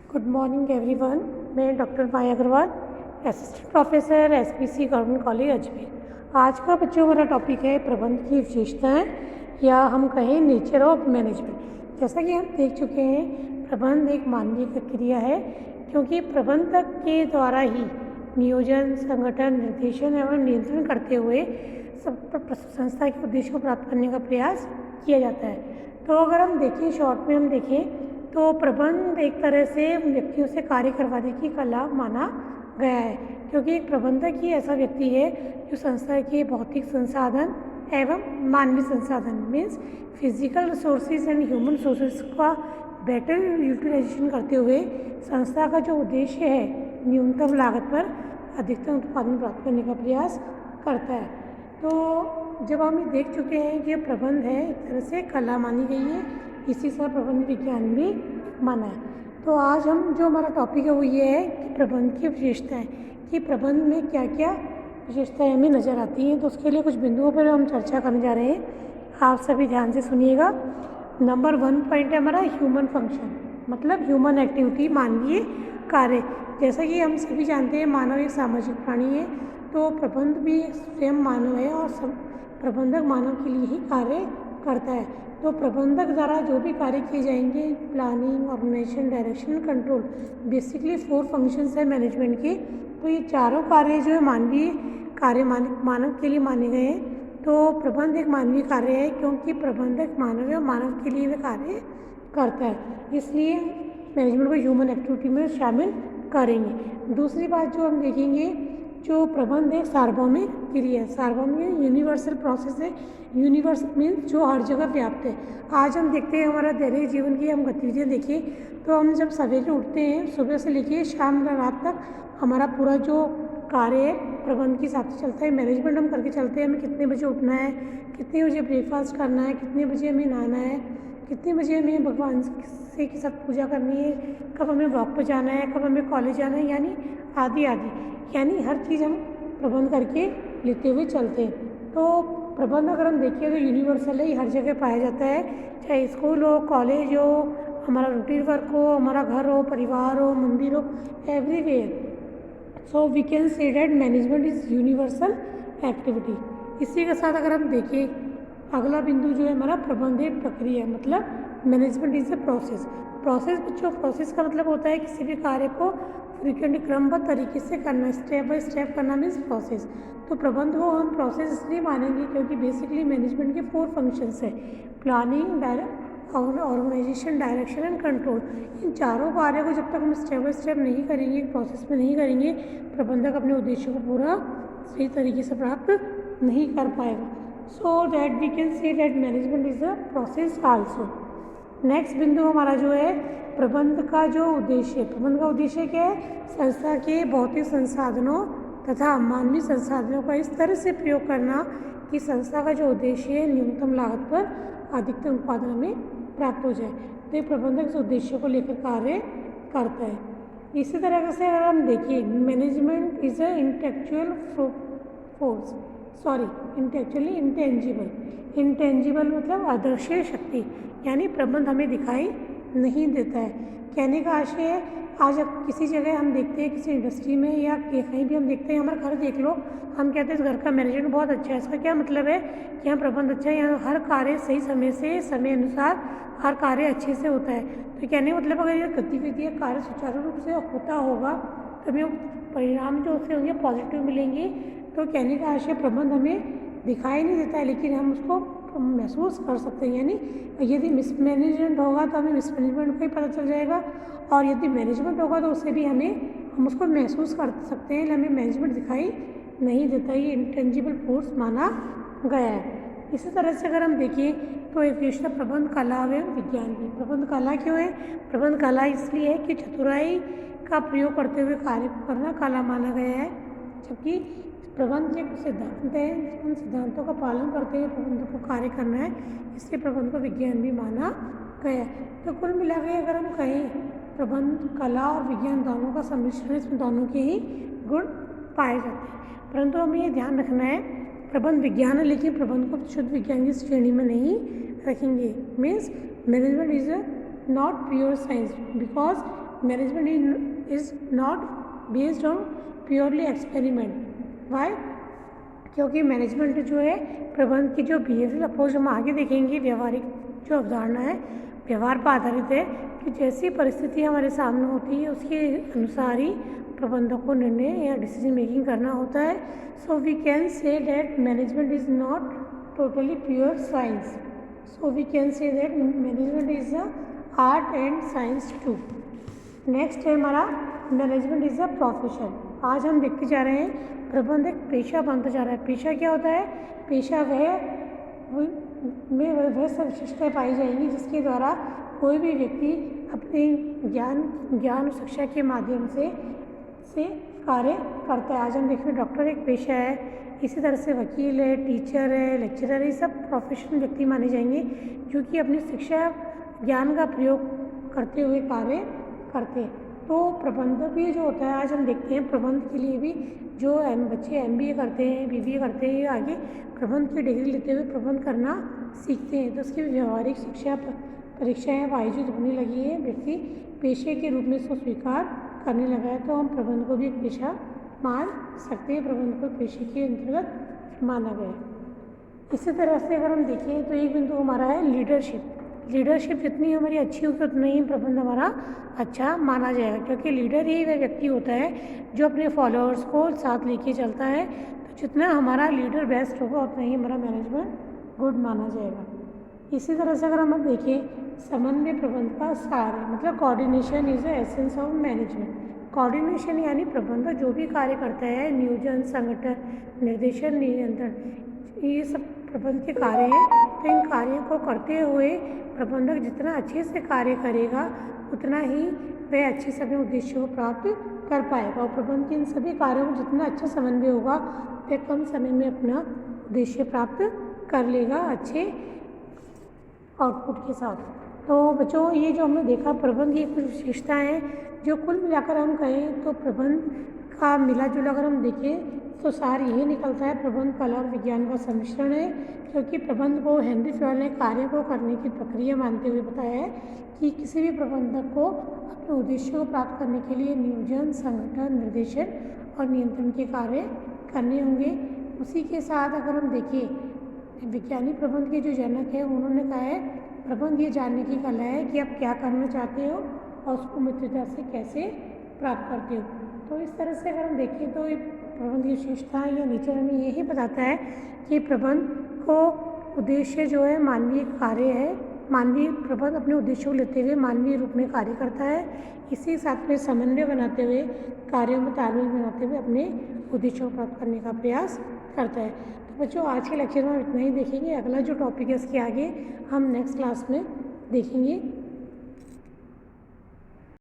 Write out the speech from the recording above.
Good morning everyone. मैं doctor Maya Agrawal, assistant professor SPC government college Ajmer. आज का बच्चों हमारा टॉपिक है प्रबंध की विशेषताएं या हम कहें नेचर ऑफ मैनेजमेंट। जैसा कि हम देख चुके हैं, प्रबंध एक मानवीय प्रक्रिया है, क्योंकि प्रबंधक के द्वारा ही नियोजन, संगठन, निर्देशन एवं नियंत्रण करते हुए संस्था के उद्देश्य को प्राप्त करने का प्रयास किया जाता है। तो अगर हम देखें, शॉर्ट में हम देखें तो प्रबंध एक तरह से व्यक्तियों से कार्य करवाने की कला माना गया है, क्योंकि एक प्रबंधक ही ऐसा व्यक्ति है जो संस्था के भौतिक संसाधन एवं मानवीय संसाधन means physical resources and human resources का बेटर यूटिलाइजेशन करते हुए संस्था का जो उद्देश्य है न्यूनतम लागत पर अधिकतम उत्पादन प्राप्त करने का प्रयास करता है। तो जब हम ये देख चुके हैं कि प्रबंध है एक तरह से कला मानी गई है, इसी से प्रबंध विज्ञान भी माना है। तो आज हम जो हमारा टॉपिक है वो ये है कि प्रबंध की विशेषताएं, कि प्रबंध में क्या क्या विशेषताएं हमें नज़र आती हैं। तो उसके लिए कुछ बिंदुओं पर हम चर्चा करने जा रहे हैं, आप सभी ध्यान से सुनिएगा। नंबर 1 पॉइंट है हमारा ह्यूमन फंक्शन, मतलब ह्यूमन एक्टिविटी, मानवीय कार्य। जैसा कि हम सभी जानते हैं मानव एक सामाजिक प्राणी है, तो प्रबंध भी स्वयं मानव है और प्रबंधक मानव के लिए ही कार्य करता है। तो प्रबंधक द्वारा जो भी कार्य किए जाएंगे, planning, organisation, direction, control, basically 4 functions है मैनेजमेंट के। तो ये चारों कार्य जो है मानवीय कार्य मानव के लिए माने गए हैं। तो प्रबंध एक मानवीय कार्य है, क्योंकि प्रबंधक मानव है और मानव के लिए वह कार्य करता है, इसलिए मैनेजमेंट को ह्यूमन एक्टिविटी में शामिल करेंगे। दूसरी बात जो हम देखेंगे, जो प्रबंध एक सार्वभौमिक क्रिया है। सार्वभौमिक यूनिवर्सल प्रोसेस है। यूनिवर्स मीन्स जो हर जगह व्याप्त है। आज हम देखते हैं हमारा दैनिक जीवन की हम गतिविधियाँ देखें तो हम जब सवेरे उठते हैं, सुबह से लेकर शाम रात तक हमारा पूरा जो कार्य है प्रबंध के हिसाब से चलता है। मैनेजमेंट हम करके चलते हैं, हमें कितने बजे उठना है, कितने बजे ब्रेकफास्ट करना है, कितने बजे हमें नहाना है, कितने बजे हमें भगवान से के साथ पूजा करनी है, कब हमें वॉक पर जाना है, कब हमें कॉलेज जाना है, यानी आदि आदि, यानी हर चीज़ हम प्रबंध करके लेते हुए चलते हैं। तो प्रबंध अगर हम देखें तो यूनिवर्सल है, हर जगह पाया जाता है, चाहे स्कूल हो, कॉलेज हो, हमारा रूटीन वर्क हो, हमारा घर हो, परिवार हो, मंदिर हो, everywhere. So we can say that management is universal activity. इसी के साथ अगर हम देखें अगला बिंदु जो है हमारा प्रबंध एक प्रक्रिया, मतलब management is a process. Process बच्चों, प्रोसेस का मतलब होता है किसी भी कार्य को फ्रीक्वेंटली क्रमबद्ध तरीके से करना, स्टेप बाय स्टेप करना मीन्स प्रोसेस। तो प्रबंध को हम प्रोसेस इसलिए मानेंगे क्योंकि बेसिकली मैनेजमेंट के 4 फंक्शंस है, planning, organisation, direction and control. इन चारों कार्यों को जब तक हम स्टेप बाय स्टेप नहीं करेंगे, प्रोसेस में नहीं करेंगे, प्रबंधक अपने उद्देश्य को पूरा सही तरीके से प्राप्त नहीं कर पाएगा। So that we can say that management is a process also. Next बिंदु हमारा जो है प्रबंध का जो उद्देश्य, प्रबंध का उद्देश्य क्या है, संस्था के भौतिक संसाधनों तथा मानवीय संसाधनों का इस तरह से प्रयोग करना कि संस्था का जो उद्देश्य है न्यूनतम लागत पर अधिकतम उत्पादन में प्राप्त हो जाए। तो ये प्रबंधक इस उद्देश्य को लेकर कार्य करता है। इसी तरह से अगर हम देखिए, management is a intellectual force, intellectually intangible मतलब अदृश्य शक्ति, यानी प्रबंध हमें दिखाई नहीं देता है। कहने का आशय है, आज किसी जगह हम देखते हैं, किसी इंडस्ट्री में या कहीं भी हम देखते हैं, हमारा घर देख लो, हम कहते हैं इस घर का मैनेजमेंट बहुत अच्छा है। इसका क्या मतलब है कि यहाँ प्रबंध अच्छा है, यहाँ हर कार्य सही समय से, समय अनुसार हर कार्य अच्छे से होता है। तो कहने का मतलब अगर ये गतिविधियाँ कार्य सुचारू रूप से होता होगा तो हमें परिणाम जो उससे होंगे पॉजिटिव मिलेंगे। तो कहने का आशय प्रबंध हमें दिखाई नहीं देता है, लेकिन हम उसको महसूस कर सकते हैं। यानी यदि मिसमैनेजमेंट होगा तो हमें मिसमैनेजमेंट का ही पता चल जाएगा, और यदि मैनेजमेंट होगा तो उससे भी हम उसको महसूस कर सकते हैं, हमें मैनेजमेंट दिखाई नहीं देता। ये इंटेंजिबल फोर्स माना गया है। इसी तरह से अगर हम देखें तो एक विशेषता प्रबंध कला व विज्ञान की। प्रबंध कला क्यों है? प्रबंध कला इसलिए है कि चतुराई का प्रयोग करते हुए कार्य करना कला माना गया है, जबकि प्रबंध एक सिद्धांत है, उन सिद्धांतों का पालन करते हुए प्रबंध को कार्य करना है, इसलिए प्रबंध को विज्ञान भी माना गया है। तो कुल मिला के अगर हम कहें, प्रबंध कला और विज्ञान दोनों का सम्मिश्रण, इसमें दोनों के ही गुण पाए जाते हैं। परंतु हमें ये ध्यान रखना है, प्रबंध विज्ञान है, लेकिन प्रबंध को शुद्ध विज्ञान की श्रेणी में नहीं रखेंगे। Means management is not pure science, because management is not based on purely experiment. Why? क्योंकि मैनेजमेंट जो है प्रबंध की जो बिहेवियरल अप्रोच हम आगे देखेंगे, व्यवहारिक जो अवधारणा है व्यवहार पर आधारित है कि जैसी परिस्थिति हमारे सामने होती है उसके अनुसार ही प्रबंधक को निर्णय या डिसीजन मेकिंग करना होता है। So we can say that management is not totally pure science. So we can say that management is a art and science too. Next है हमारा मैनेजमेंट इज़ अ प्रोफेशन। आज हम देखते जा रहे हैं प्रबंध एक पेशा बनता जा रहा है। पेशा क्या होता है? पेशा वह सब विशेषताएँ पाई जाएंगी जिसके द्वारा कोई भी व्यक्ति अपने ज्ञान और शिक्षा के माध्यम से कार्य करता है। आज हम देखेंगे डॉक्टर एक पेशा है, इसी तरह से वकील है, टीचर है, लेक्चरर है, ये सब प्रोफेशनल व्यक्ति माने जाएंगे जो कि अपनी शिक्षा ज्ञान का प्रयोग करते हुए कार्य करते हैं। तो प्रबंधक भी जो होता है, आज हम देखते हैं प्रबंध के लिए भी जो बच्चे MBA करते हैं, BBA करते हैं, आगे प्रबंध की डिग्री लेते हुए प्रबंध करना सीखते हैं। तो उसकी व्यवहारिक शिक्षा परीक्षाएँ आयोजित होने लगी है, व्यक्ति पेशे के रूप में इसको स्वीकार करने लगा है। तो हम प्रबंध को भी एक पेशा मान सकते हैं, प्रबंध को पेशे के अंतर्गत माना गया है। इसी तरह से अगर हम देखें तो एक बिंदु हमारा है लीडरशिप। लीडरशिप जितनी हमारी अच्छी होगी उतना ही प्रबंध हमारा अच्छा माना जाएगा, क्योंकि लीडर ही वह व्यक्ति होता है जो अपने फॉलोअर्स को साथ लेके चलता है। तो जितना हमारा लीडर बेस्ट होगा उतना ही हमारा मैनेजमेंट गुड माना जाएगा। इसी तरह से अगर हम देखें समन्वय प्रबंध का सार है, मतलब coordination is the essence of management. Coordination यानी प्रबंधक जो भी कार्य करता है, नियोजन, संगठन, निर्देशन, नियंत्रण, ये सब प्रबंध के कार्य हैं। तो इन कार्यों को करते हुए प्रबंधक जितना अच्छे से कार्य करेगा उतना ही वह अच्छे से अपने उद्देश्यों को प्राप्त कर पाएगा। और प्रबंध के इन सभी कार्यों में जितना अच्छा समन्वय होगा वह कम समय में अपना उद्देश्य प्राप्त कर लेगा अच्छे आउटपुट के साथ। तो बच्चों, ये जो हमने देखा प्रबंध की कुछ विशेषताएँ हैं जो कुल मिलाकर हम कहें तो प्रबंध का मिला जुला अगर हम देखें तो सार यही निकलता है, प्रबंध कला और विज्ञान का सम्मिश्रण है। क्योंकि प्रबंध को हेनरी फ्योल ने कार्य को करने की प्रक्रिया मानते हुए बताया है कि किसी भी प्रबंधक को अपने उद्देश्यों को प्राप्त करने के लिए नियोजन, संगठन, निर्देशन और नियंत्रण के कार्य करने होंगे। उसी के साथ अगर हम देखें वैज्ञानिक प्रबंध के जो जनक हैं उन्होंने कहा है प्रबंध ये जानने की कला है कि आप क्या करना चाहते हो और उसको मित्रता से कैसे प्राप्त करते हो। तो इस तरह से अगर हम देखें तो प्रबंध की विशेषताएँ या नीचे हमें यही बताता है कि प्रबंध को उद्देश्य जो है मानवीय कार्य है। मानवीय प्रबंध अपने उद्देश्य को लेते हुए मानवीय रूप में कार्य करता है, इसी साथ में समन्वय बनाते हुए, कार्यों में तालमेल बनाते हुए अपने उद्देश्यों को प्राप्त करने का प्रयास करता है। तो बच्चों, आज के लेक्चर में हम इतना ही देखेंगे। अगला जो टॉपिक है इसके आगे हम नेक्स्ट क्लास में देखेंगे।